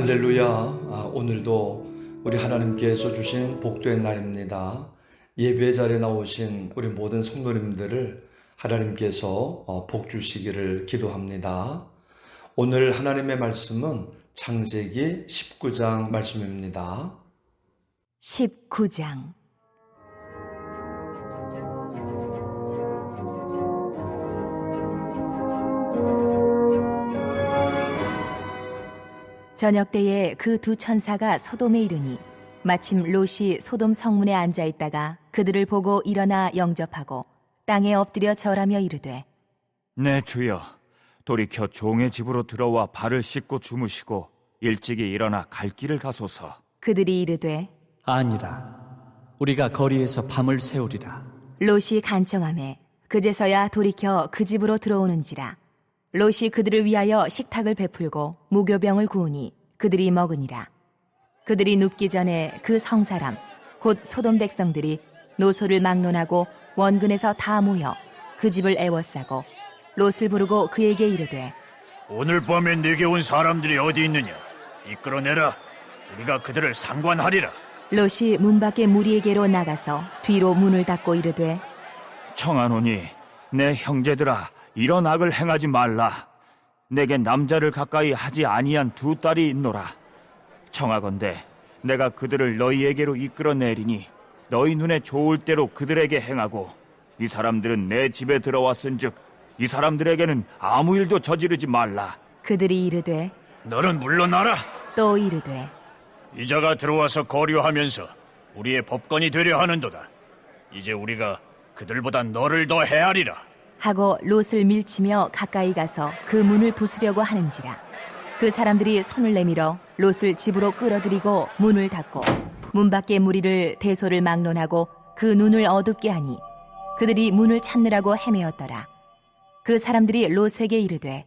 할렐루야. 오늘도 우리 하나님께서 주신 복된 날입니다. 예배 자리에 나오신 우리 모든 성도님들을 하나님께서 복 주시기를 기도합니다. 오늘 하나님의 말씀은 창세기 19장 말씀입니다. 19장 저녁 때에 그 두 천사가 소돔에 이르니 마침 롯이 소돔 성문에 앉아 있다가 그들을 보고 일어나 영접하고 땅에 엎드려 절하며 이르되 네, 주여. 돌이켜 종의 집으로 들어와 발을 씻고 주무시고 일찍이 일어나 갈 길을 가소서. 그들이 이르되 아니라 우리가 거리에서 밤을 새우리라. 롯이 간청하매 그제서야 돌이켜 그 집으로 들어오는지라. 롯이 그들을 위하여 식탁을 베풀고 무교병을 구우니 그들이 먹으니라. 그들이 눕기 전에 그 성사람 곧 소돔 백성들이 노소를 막론하고 원근에서 다 모여 그 집을 애워싸고 롯을 부르고 그에게 이르되 오늘 밤에 내게 온 사람들이 어디 있느냐? 이끌어내라. 우리가 그들을 상관하리라. 롯이 문 밖에 무리에게로 나가서 뒤로 문을 닫고 이르되 청하노니 내 형제들아, 이런 악을 행하지 말라. 내게 남자를 가까이 하지 아니한 두 딸이 있노라. 청하건대 내가 그들을 너희에게로 이끌어내리니 너희 눈에 좋을 대로 그들에게 행하고 이 사람들은 내 집에 들어왔은즉 이 사람들에게는 아무 일도 저지르지 말라. 그들이 이르되 너는 물러나라. 또 이르되 이자가 들어와서 거류하면서 우리의 법관이 되려 하는도다. 이제 우리가 그들보다 너를 더 헤아리라. 하고 롯을 밀치며 가까이 가서 그 문을 부수려고 하는지라. 그 사람들이 손을 내밀어 롯을 집으로 끌어들이고 문을 닫고 문 밖의 무리를 대소를 막론하고 그 눈을 어둡게 하니 그들이 문을 찾느라고 헤매었더라. 그 사람들이 롯에게 이르되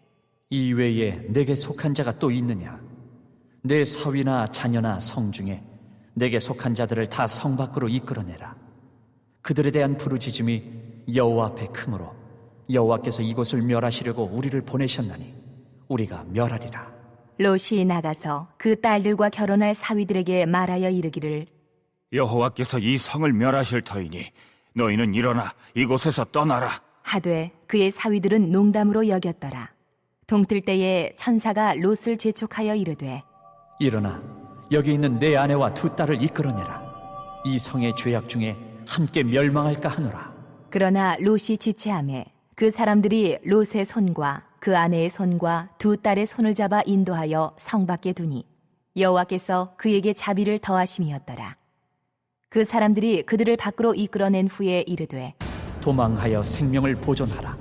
이 외에 내게 속한 자가 또 있느냐? 내 사위나 자녀나 성 중에 내게 속한 자들을 다 성 밖으로 이끌어내라. 그들에 대한 부르짖음이 여호와 앞에 크므로 여호와께서 이곳을 멸하시려고 우리를 보내셨나니 우리가 멸하리라. 롯이 나가서 그 딸들과 결혼할 사위들에게 말하여 이르기를 여호와께서 이 성을 멸하실 터이니 너희는 일어나 이곳에서 떠나라. 하되 그의 사위들은 농담으로 여겼더라. 동틀 때에 천사가 롯을 재촉하여 이르되 일어나 여기 있는 내 아내와 두 딸을 이끌어내라. 이 성의 죄악 중에 함께 멸망할까 하노라. 그러나 롯이 지체하매 그 사람들이 롯의 손과 그 아내의 손과 두 딸의 손을 잡아 인도하여 성 밖에 두니 여호와께서 그에게 자비를 더하심이었더라. 그 사람들이 그들을 밖으로 이끌어낸 후에 이르되 도망하여 생명을 보존하라.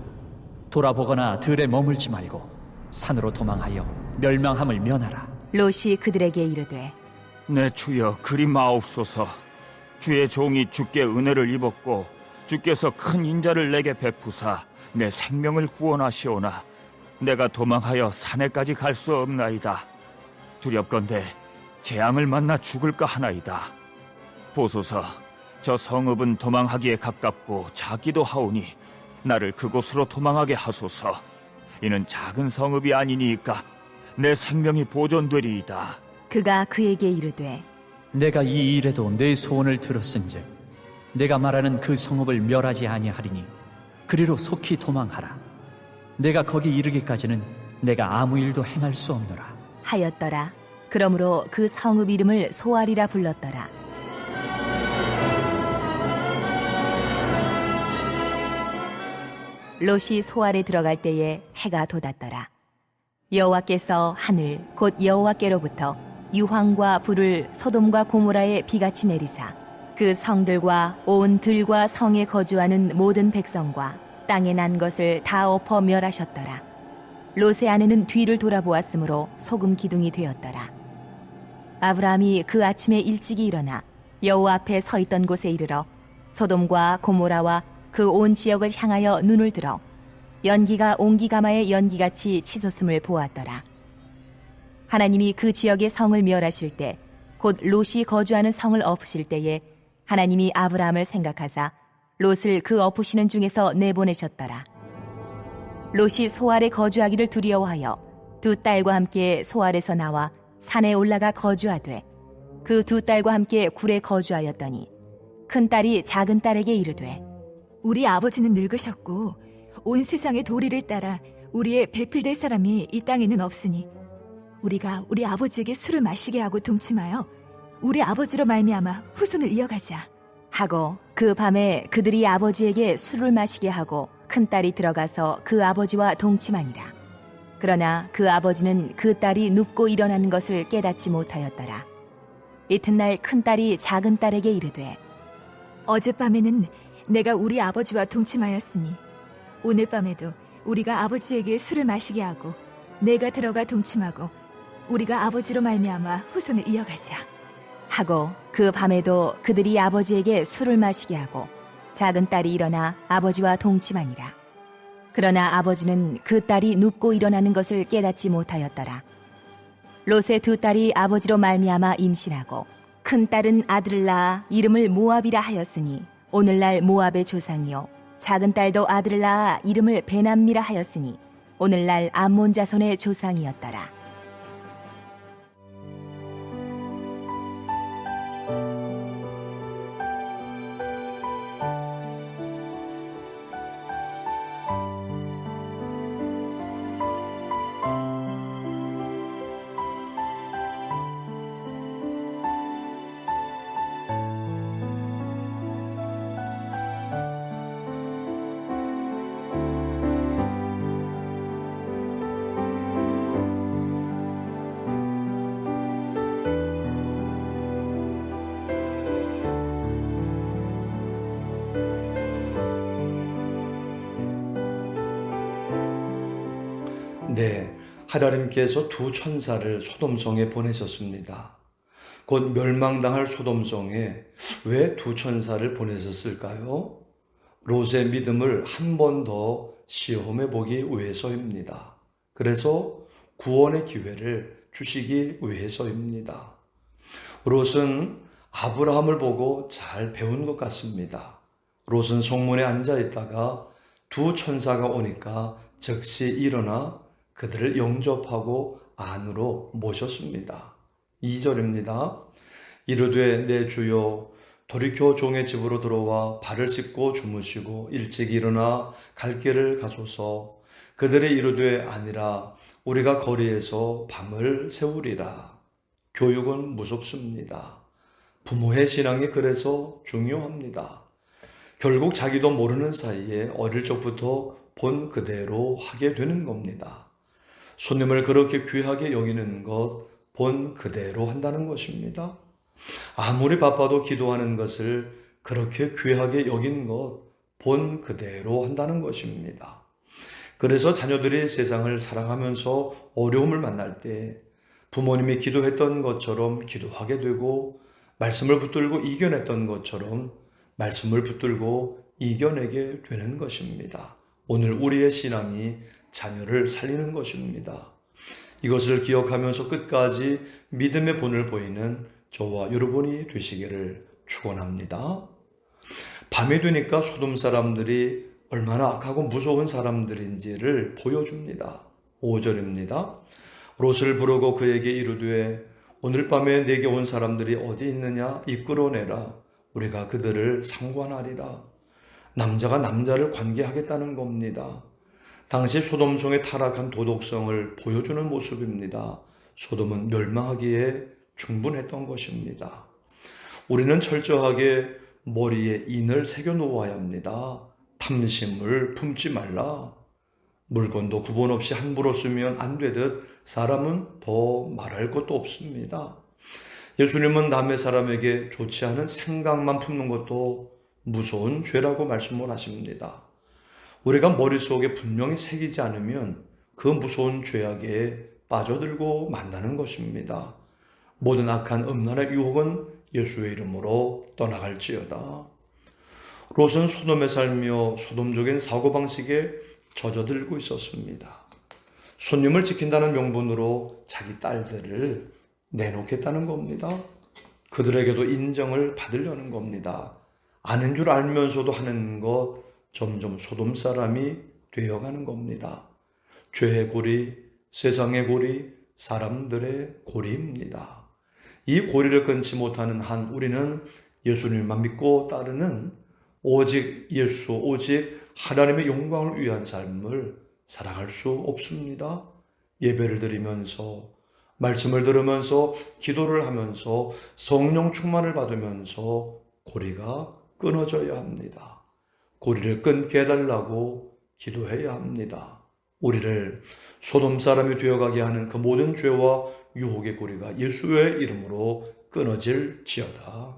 돌아보거나 들에 머물지 말고 산으로 도망하여 멸망함을 면하라. 롯이 그들에게 이르되 내 주여, 그리 마옵소서. 주의 종이 주께 은혜를 입었고 주께서 큰 인자를 내게 베푸사 내 생명을 구원하시오나 내가 도망하여 산에까지 갈 수 없나이다. 두렵건대 재앙을 만나 죽을까 하나이다. 보소서, 저 성읍은 도망하기에 가깝고 작기도 하오니 나를 그곳으로 도망하게 하소서. 이는 작은 성읍이 아니니까 내 생명이 보존되리이다. 그가 그에게 이르되 내가 이 일에도 내 소원을 들었은즉 내가 말하는 그 성읍을 멸하지 아니하리니 그리로 속히 도망하라. 내가 거기 이르기까지는 내가 아무 일도 행할 수 없노라 하였더라. 그러므로 그 성읍 이름을 소알이라 불렀더라. 롯이 소알에 들어갈 때에 해가 돋았더라. 여호와께서 하늘 곧 여호와께로부터 유황과 불을 소돔과 고모라에 비같이 내리사 그 성들과 온 들과 성에 거주하는 모든 백성과 땅에 난 것을 다 엎어 멸하셨더라. 롯의 아내는 뒤를 돌아보았으므로 소금 기둥이 되었더라. 아브라함이 그 아침에 일찍이 일어나 여호와 앞에 서 있던 곳에 이르러 소돔과 고모라와 그 온 지역을 향하여 눈을 들어 연기가 옹기가마의 연기같이 치솟음을 보았더라. 하나님이 그 지역의 성을 멸하실 때 곧 롯이 거주하는 성을 엎으실 때에 하나님이 아브라함을 생각하사 롯을 그 엎으시는 중에서 내보내셨더라. 롯이 소알에 거주하기를 두려워하여 두 딸과 함께 소알에서 나와 산에 올라가 거주하되 그 두 딸과 함께 굴에 거주하였더니 큰 딸이 작은 딸에게 이르되 우리 아버지는 늙으셨고 온 세상의 도리를 따라 우리의 배필될 사람이 이 땅에는 없으니 우리가 우리 아버지에게 술을 마시게 하고 동침하여 우리 아버지로 말미암아 후손을 이어가자. 하고 그 밤에 그들이 아버지에게 술을 마시게 하고 큰 딸이 들어가서 그 아버지와 동침하니라. 그러나 그 아버지는 그 딸이 눕고 일어나는 것을 깨닫지 못하였더라. 이튿날 큰 딸이 작은 딸에게 이르되 어젯밤에는 내가 우리 아버지와 동침하였으니 오늘 밤에도 우리가 아버지에게 술을 마시게 하고 내가 들어가 동침하고 우리가 아버지로 말미암아 후손을 이어가자. 하고 그 밤에도 그들이 아버지에게 술을 마시게 하고 작은 딸이 일어나 아버지와 동침하니라. 그러나 아버지는 그 딸이 눕고 일어나는 것을 깨닫지 못하였더라. 롯의 두 딸이 아버지로 말미암아 임신하고 큰 딸은 아들을 낳아 이름을 모압이라 하였으니 오늘날 모압의 조상이요 작은 딸도 아들을 낳아 이름을 베남미라 하였으니 오늘날 암몬 자손의 조상이었더라. 네, 하나님께서 두 천사를 소돔성에 보내셨습니다. 곧 멸망당할 소돔성에 왜 두 천사를 보내셨을까요? 롯의 믿음을 한 번 더 시험해 보기 위해서입니다. 그래서 구원의 기회를 주시기 위해서입니다. 롯은 아브라함을 보고 잘 배운 것 같습니다. 롯은 성문에 앉아 있다가 두 천사가 오니까 즉시 일어나 그들을 영접하고 안으로 모셨습니다. 2절입니다. 이르되 내 주여 돌이켜 종의 집으로 들어와 발을 씻고 주무시고 일찍 일어나 갈 길을 가소서. 그들이 이르되 아니라 우리가 거리에서 밤을 새우리라. 교육은 무섭습니다. 부모의 신앙이 그래서 중요합니다. 결국 자기도 모르는 사이에 어릴 적부터 본 그대로 하게 되는 겁니다. 손님을 그렇게 귀하게 여기는 것, 본 그대로 한다는 것입니다. 아무리 바빠도 기도하는 것을 그렇게 귀하게 여긴 것, 본 그대로 한다는 것입니다. 그래서 자녀들이 세상을 사랑하면서 어려움을 만날 때 부모님이 기도했던 것처럼 기도하게 되고 말씀을 붙들고 이겨냈던 것처럼 말씀을 붙들고 이겨내게 되는 것입니다. 오늘 우리의 신앙이 자녀를 살리는 것입니다. 이것을 기억하면서 끝까지 믿음의 본을 보이는 저와 여러분이 되시기를 축원합니다. 밤이 되니까 소돔 사람들이 얼마나 악하고 무서운 사람들인지를 보여줍니다. 5절입니다. 롯을 부르고 그에게 이르되 오늘 밤에 내게 온 사람들이 어디 있느냐 이끌어내라. 우리가 그들을 상관하리라. 남자가 남자를 관계하겠다는 겁니다. 당시 소돔성의 타락한 도덕성을 보여주는 모습입니다. 소돔은 멸망하기에 충분했던 것입니다. 우리는 철저하게 머리에 인을 새겨 놓아야 합니다. 탐심을 품지 말라. 물건도 구분 없이 함부로 쓰면 안 되듯 사람은 더 말할 것도 없습니다. 예수님은 남의 사람에게 좋지 않은 생각만 품는 것도 무서운 죄라고 말씀을 하십니다. 우리가 머릿속에 분명히 새기지 않으면 그 무서운 죄악에 빠져들고 만나는 것입니다. 모든 악한 음란의 유혹은 예수의 이름으로 떠나갈지어다. 롯은 소돔에 살며 소돔적인 사고방식에 젖어들고 있었습니다. 손님을 지킨다는 명분으로 자기 딸들을 내놓겠다는 겁니다. 그들에게도 인정을 받으려는 겁니다. 아는 줄 알면서도 하는 것 점점 소돔 사람이 되어가는 겁니다. 죄의 고리, 세상의 고리, 사람들의 고리입니다. 이 고리를 끊지 못하는 한 우리는 예수님만 믿고 따르는 오직 예수, 오직 하나님의 영광을 위한 삶을 살아갈 수 없습니다. 예배를 드리면서, 말씀을 들으면서, 기도를 하면서, 성령 충만을 받으면서 고리가 끊어져야 합니다. 고리를 끊게 해달라고 기도해야 합니다. 우리를 소돔 사람이 되어가게 하는 그 모든 죄와 유혹의 고리가 예수의 이름으로 끊어질지어다.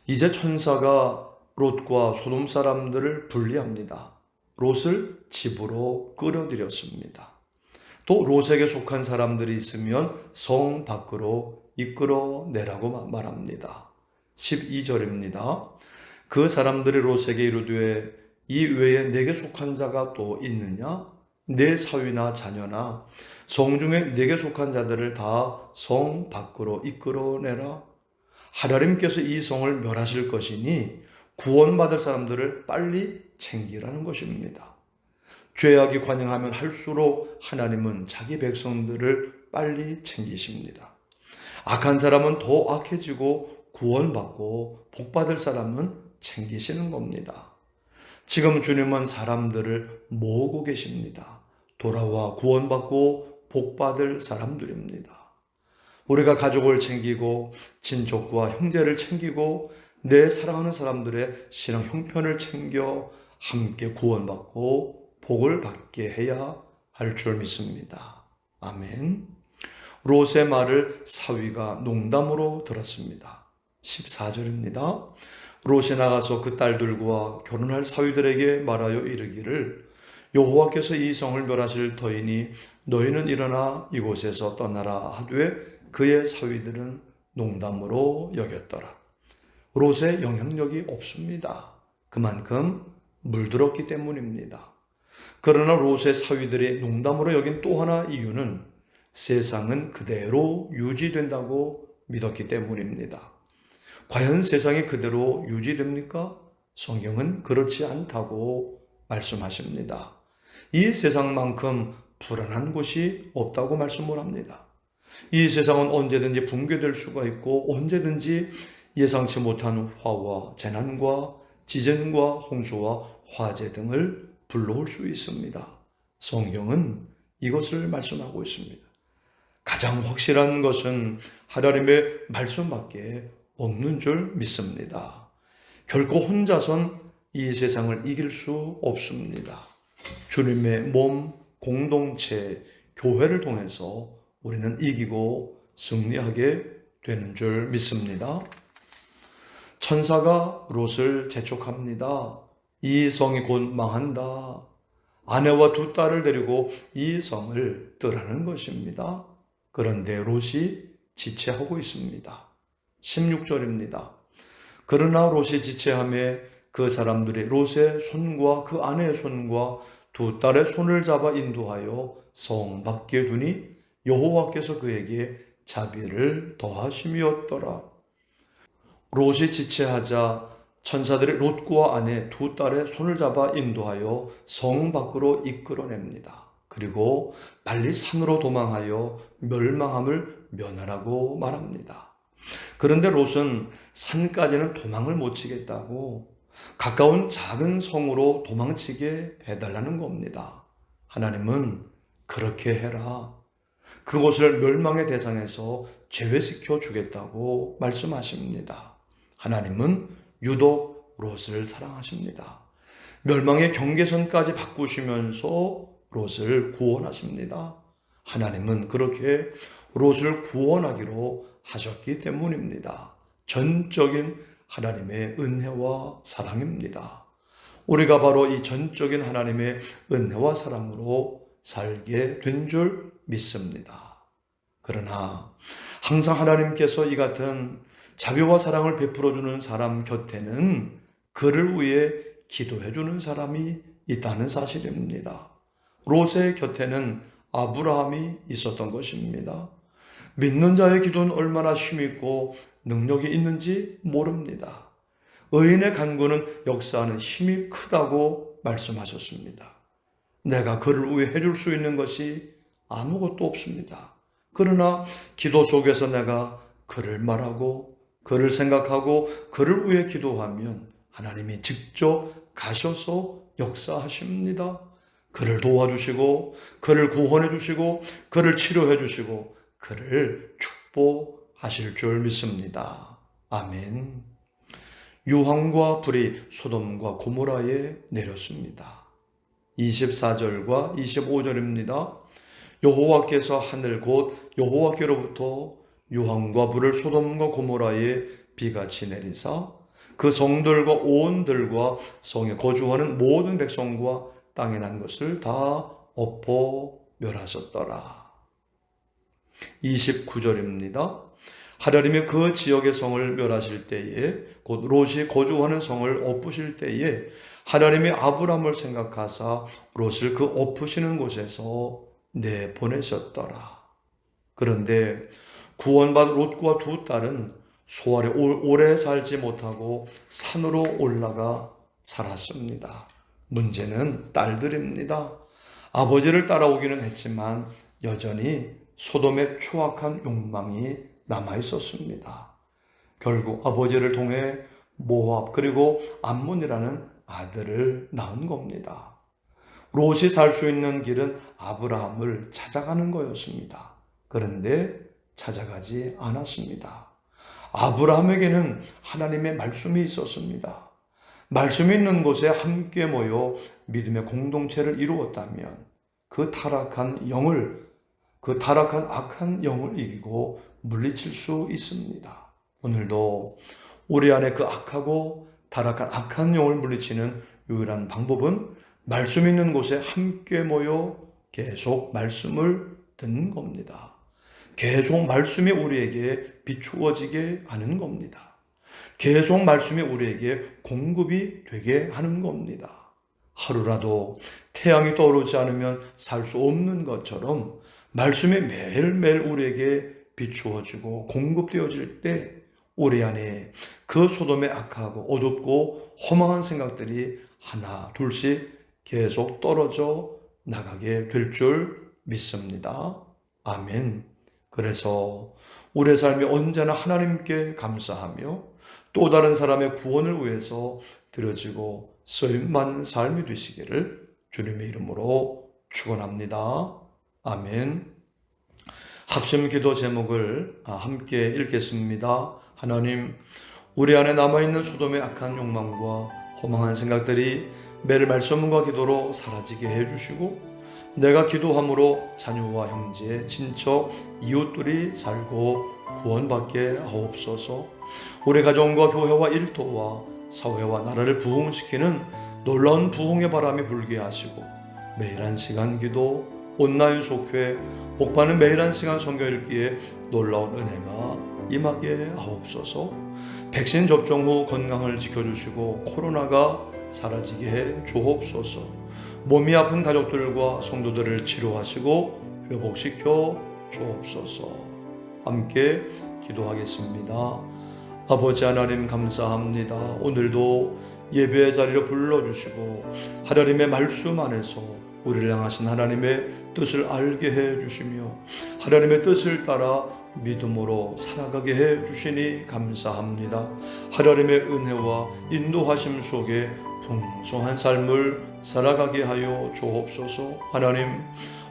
이제 천사가 롯과 소돔 사람들을 분리합니다. 롯을 집으로 끌어들였습니다. 또 롯에게 속한 사람들이 있으면 성 밖으로 이끌어내라고 말합니다. 12절입니다. 그 사람들이 롯에게 이르되 이 외에 내게 속한 자가 또 있느냐? 내 사위나 자녀나 성중에 내게 속한 자들을 다 성 밖으로 이끌어내라. 하나님께서 이 성을 멸하실 것이니 구원받을 사람들을 빨리 챙기라는 것입니다. 죄악이 관영하면 할수록 하나님은 자기 백성들을 빨리 챙기십니다. 악한 사람은 더 악해지고 구원받고 복받을 사람은 챙기시는 겁니다. 지금 주님은 사람들을 모으고 계십니다. 돌아와 구원받고 복받을 사람들입니다. 우리가 가족을 챙기고 친족과 형제를 챙기고 내 사랑하는 사람들의 신앙 형편을 챙겨 함께 구원받고 복을 받게 해야 할 줄 믿습니다. 아멘. 롯의 말을 사위가 농담으로 들었습니다. 14절입니다. 롯이 나가서 그 딸들과 결혼할 사위들에게 말하여 이르기를 여호와께서 이 성을 멸하실 터이니 너희는 일어나 이곳에서 떠나라 하되 그의 사위들은 농담으로 여겼더라. 롯의 영향력이 없습니다. 그만큼 물들었기 때문입니다. 그러나 롯의 사위들이 농담으로 여긴 또 하나 이유는 세상은 그대로 유지된다고 믿었기 때문입니다. 과연 세상이 그대로 유지됩니까? 성경은 그렇지 않다고 말씀하십니다. 이 세상만큼 불안한 곳이 없다고 말씀을 합니다. 이 세상은 언제든지 붕괴될 수가 있고 언제든지 예상치 못한 화와 재난과 지진과 홍수와 화재 등을 불러올 수 있습니다. 성경은 이것을 말씀하고 있습니다. 가장 확실한 것은 하나님의 말씀밖에 없는 줄 믿습니다. 결코 혼자선 이 세상을 이길 수 없습니다. 주님의 몸, 공동체, 교회를 통해서 우리는 이기고 승리하게 되는 줄 믿습니다. 천사가 롯을 재촉합니다. 이 성이 곧 망한다. 아내와 두 딸을 데리고 이 성을 떠나는 것입니다. 그런데 롯이 지체하고 있습니다. 16절입니다. 그러나 롯이 지체함에 그 사람들이 롯의 손과 그 아내의 손과 두 딸의 손을 잡아 인도하여 성 밖에 두니 여호와께서 그에게 자비를 더하심이었더라. 롯이 지체하자 천사들이 롯과 아내 두 딸의 손을 잡아 인도하여 성 밖으로 이끌어냅니다. 그리고 빨리 산으로 도망하여 멸망함을 면하라고 말합니다. 그런데 롯은 산까지는 도망을 못 치겠다고 가까운 작은 성으로 도망치게 해달라는 겁니다. 하나님은 그렇게 해라. 그곳을 멸망의 대상에서 제외시켜 주겠다고 말씀하십니다. 하나님은 유독 롯을 사랑하십니다. 멸망의 경계선까지 바꾸시면서 롯을 구원하십니다. 하나님은 그렇게 롯을 구원하기로 하셨기 때문입니다. 전적인 하나님의 은혜와 사랑입니다. 우리가 바로 이 전적인 하나님의 은혜와 사랑으로 살게 된 줄 믿습니다. 그러나 항상 하나님께서 이 같은 자비와 사랑을 베풀어주는 사람 곁에는 그를 위해 기도해주는 사람이 있다는 사실입니다. 롯의 곁에는 아브라함이 있었던 것입니다. 믿는 자의 기도는 얼마나 힘있고 능력이 있는지 모릅니다. 의인의 간구는 역사하는 힘이 크다고 말씀하셨습니다. 내가 그를 위해 해줄 수 있는 것이 아무것도 없습니다. 그러나 기도 속에서 내가 그를 말하고 그를 생각하고 그를 위해 기도하면 하나님이 직접 가셔서 역사하십니다. 그를 도와주시고 그를 구원해 주시고 그를 치료해 주시고 그를 축복하실 줄 믿습니다. 아멘. 유황과 불이 소돔과 고모라에 내렸습니다. 24절과 25절입니다. 여호와께서 하늘 곧 여호와께로부터 유황과 불을 소돔과 고모라에 비같이 내리사 그 성들과 온들과 성에 거주하는 모든 백성과 땅에 난 것을 다 엎어 멸하셨더라. 29절입니다. 하나님이 그 지역의 성을 멸하실 때에 곧 롯이 거주하는 성을 엎으실 때에 하나님이 아브라함을 생각하사 롯을 그 엎으시는 곳에서 내보내셨더라. 그런데 구원받은 롯과 두 딸은 소알에 오래 살지 못하고 산으로 올라가 살았습니다. 문제는 딸들입니다. 아버지를 따라오기는 했지만 여전히 소돔의 추악한 욕망이 남아 있었습니다. 결국 아버지를 통해 모압 그리고 암몬이라는 아들을 낳은 겁니다. 롯이 살 수 있는 길은 아브라함을 찾아가는 거였습니다. 그런데 찾아가지 않았습니다. 아브라함에게는 하나님의 말씀이 있었습니다. 말씀이 있는 곳에 함께 모여 믿음의 공동체를 이루었다면 그 타락한 악한 영을 이기고 물리칠 수 있습니다. 오늘도 우리 안에 그 악하고 타락한 악한 영을 물리치는 유일한 방법은 말씀 있는 곳에 함께 모여 계속 말씀을 듣는 겁니다. 계속 말씀이 우리에게 비추어지게 하는 겁니다. 계속 말씀이 우리에게 공급이 되게 하는 겁니다. 하루라도 태양이 떠오르지 않으면 살 수 없는 것처럼 말씀이 매일매일 우리에게 비추어지고 공급되어질 때 우리 안에 그 소돔의 악하고 어둡고 허망한 생각들이 하나 둘씩 계속 떨어져 나가게 될 줄 믿습니다. 아멘. 그래서 우리의 삶이 언제나 하나님께 감사하며 또 다른 사람의 구원을 위해서 드려지고 쓰임받는 삶이 되시기를 주님의 이름으로 축원합니다. 아멘. 합심 기도 제목을 함께 읽겠습니다. 하나님, 우리 안에 남아있는 소돔의 악한 욕망과 허망한 생각들이 매일 말씀과 기도로 사라지게 해주시고 내가 기도함으로 자녀와 형제, 친척, 이웃들이 살고 구원받게 하옵소서. 우리 가정과 교회와 일터와 사회와 나라를 부흥시키는 놀라운 부흥의 바람이 불게 하시고 매일 한 시간 기도, 온라인 속회, 복받는 매일 한 시간 성경 읽기에 놀라운 은혜가 임하게 하옵소서. 백신 접종 후 건강을 지켜주시고 코로나가 사라지게 해 주옵소서. 몸이 아픈 가족들과 성도들을 치료하시고 회복시켜 주옵소서. 함께 기도하겠습니다. 아버지 하나님 감사합니다. 오늘도 예배의 자리로 불러주시고 하나님의 말씀 안에서 우리를 향하신 하나님의 뜻을 알게 해주시며 하나님의 뜻을 따라 믿음으로 살아가게 해주시니 감사합니다. 하나님의 은혜와 인도하심 속에 풍성한 삶을 살아가게 하여 주옵소서. 하나님,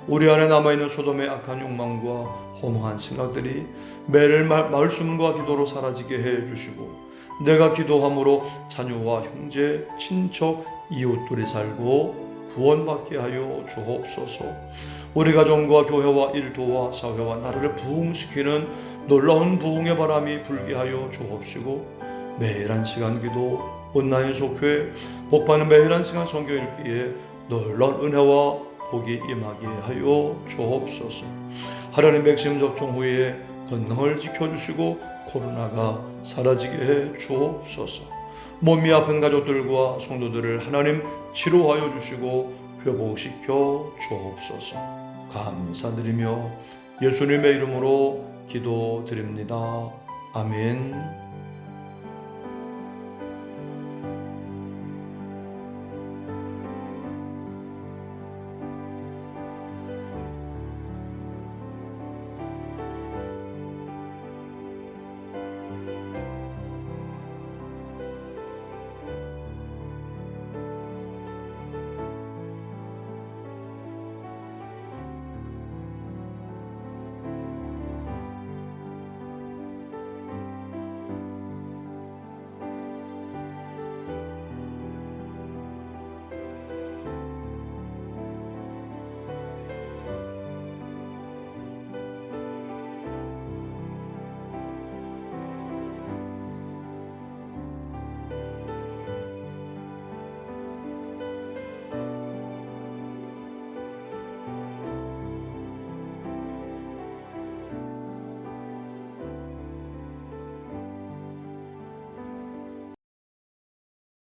우리 안에 남아있는 소돔의 악한 욕망과 허망한 생각들이 매일 말씀과 기도로 사라지게 해주시고 내가 기도함으로 자녀와 형제, 친척, 이웃들이 살고 구원받게 하여 주옵소서. 우리 가정과 교회와 일도와 사회와 나라를 부흥시키는 놀라운 부흥의 바람이 불게 하여 주옵시고 매일 한 시간 기도, 온라인 속회, 복받는 매일 한 시간 성경 읽기에 놀라운 은혜와 복이 임하게 하여 주옵소서. 하나님 백신 접종 후에 건강을 지켜주시고 코로나가 사라지게 해 주옵소서. 몸이 아픈 가족들과 성도들을 하나님 치료하여 주시고 회복시켜 주옵소서. 감사드리며 예수님의 이름으로 기도드립니다. 아멘.